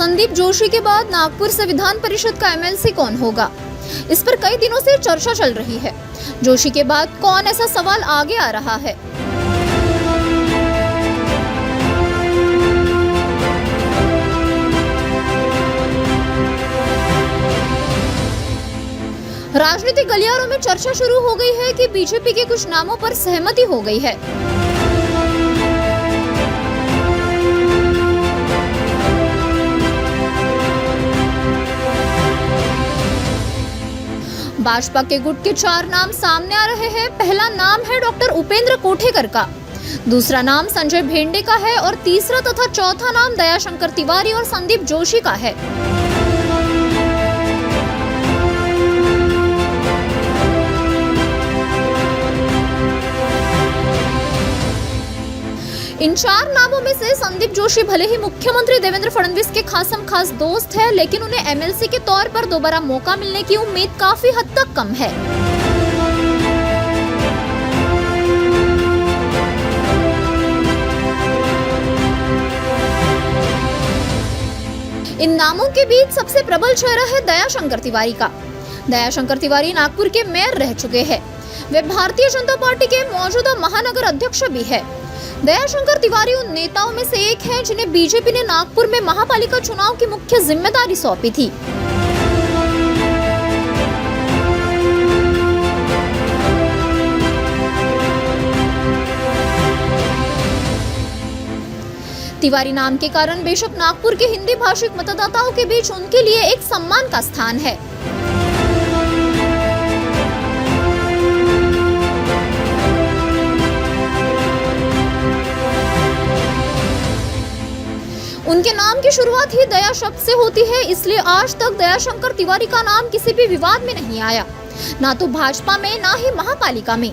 संदीप जोशी के बाद नागपुर से विधान परिषद का एमएलसी कौन होगा? इस पर कई दिनों से चर्चा चल रही है। जोशी के बाद कौन, ऐसा सवाल आगे आ रहा है। राजनीतिक गलियारों में चर्चा शुरू हो गई है कि बीजेपी के कुछ नामों पर सहमति हो गई है। भाजपा के गुट के 4 नाम सामने आ रहे हैं। पहला नाम है डॉक्टर उपेंद्र कोठेकर का, दूसरा नाम संजय भेंडे का है और तीसरा तथा चौथा नाम दयाशंकर तिवारी और संदीप जोशी का है। इन 4 नामों में से संदीप जोशी भले ही मुख्यमंत्री देवेंद्र फडणवीस के खासम खास दोस्त है, लेकिन उन्हें एमएलसी के तौर पर दोबारा मौका मिलने की उम्मीद काफी हद तक कम है। इन नामों के बीच सबसे प्रबल चेहरा है दयाशंकर तिवारी का। दयाशंकर तिवारी नागपुर के मेयर रह चुके हैं। वे भारतीय जनता पार्टी के मौजूदा महानगर अध्यक्ष भी है। दयाशंकर तिवारी उन नेताओं में से एक हैं जिन्हें बीजेपी ने नागपुर में महापालिका चुनाव की मुख्य जिम्मेदारी सौंपी थी। तिवारी नाम के कारण बेशक नागपुर के हिंदी भाषिक मतदाताओं के बीच उनके लिए एक सम्मान का स्थान है। उनके नाम की शुरुआत ही दया शब्द से होती है, इसलिए आज तक दयाशंकर तिवारी का नाम किसी भी विवाद में नहीं आया, ना तो भाजपा में ना ही महापालिका में।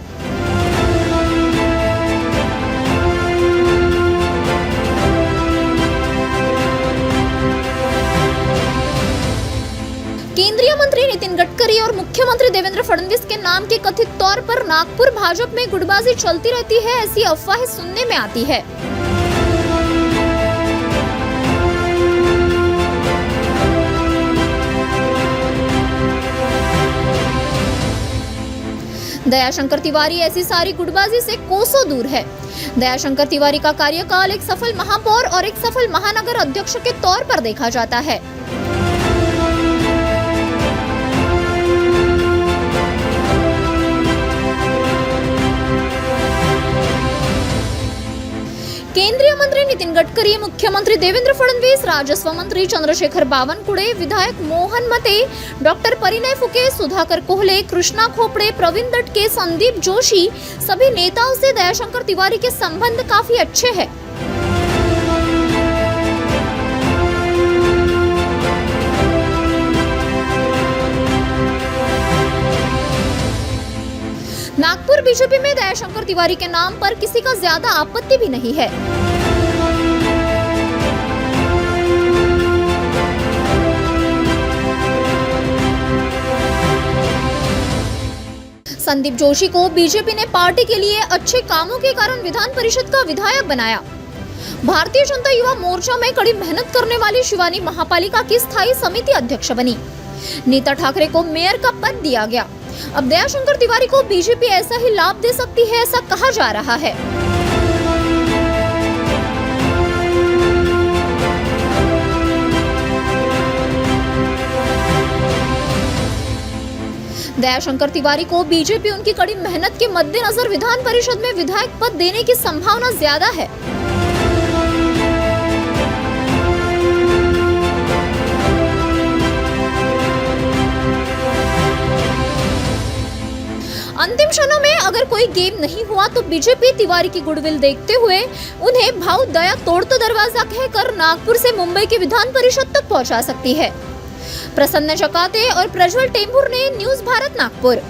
केंद्रीय मंत्री नितिन गडकरी और मुख्यमंत्री देवेंद्र फडणवीस के नाम के कथित तौर पर नागपुर भाजपा में गुटबाजी चलती रहती है, ऐसी अफवाहें सुनने में आती है। दयाशंकर तिवारी ऐसी सारी गुटबाजी से कोसों दूर है। दयाशंकर तिवारी का कार्यकाल एक सफल महापौर और एक सफल महानगर अध्यक्ष के तौर पर देखा जाता है। केंद्रीय मंत्री नितिन गडकरी, मुख्यमंत्री देवेंद्र फडणवीस, राजस्व मंत्री चंद्रशेखर बावनकुळे, विधायक मोहन मते, डॉक्टर परिणय फुके, सुधाकर कोहले, कृष्णा खोपड़े, प्रवीण दटके, संदीप जोशी, सभी नेताओं से दयाशंकर तिवारी के संबंध काफी अच्छे हैं। नागपुर बीजेपी में दयाशंकर तिवारी के नाम पर किसी का ज्यादा आपत्ति भी नहीं है। संदीप जोशी को बीजेपी ने पार्टी के लिए अच्छे कामों के कारण विधान परिषद का विधायक बनाया। भारतीय जनता युवा मोर्चा में कड़ी मेहनत करने वाली शिवानी महापालिका की स्थायी समिति अध्यक्ष बनी। नीता ठाकरे को मेयर का पद दिया गया। अब दयाशंकर तिवारी को बीजेपी ऐसा ही लाभ दे सकती है, ऐसा कहा जा रहा है। दयाशंकर तिवारी को बीजेपी उनकी कड़ी मेहनत के मद्देनजर विधान परिषद में विधायक पद देने की संभावना ज्यादा है। अंतिम क्षणों में अगर कोई गेम नहीं हुआ तो बीजेपी तिवारी की गुडविल देखते हुए उन्हें भाव दया तोड़ता दरवाजा कहकर नागपुर से मुंबई के विधान परिषद तक पहुंचा सकती है। प्रसन्न जकाते और प्रज्वल टेंभुर ने न्यूज़ भारत नागपुर।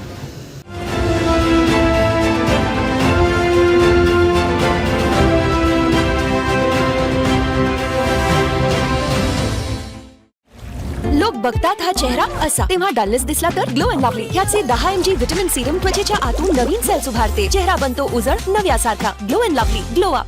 लोक बघतात हा चेहरा असा, तेव्हा डलनेस दिसला तर ग्लो अँड लवली ह्याचे 10 mg व्हिटॅमिन सिरम त्वचेच्या आतून नवीन सेल्स उभारते. चेहरा बनतो उजळ नव्यासारखा. Glow and lovely, glow up.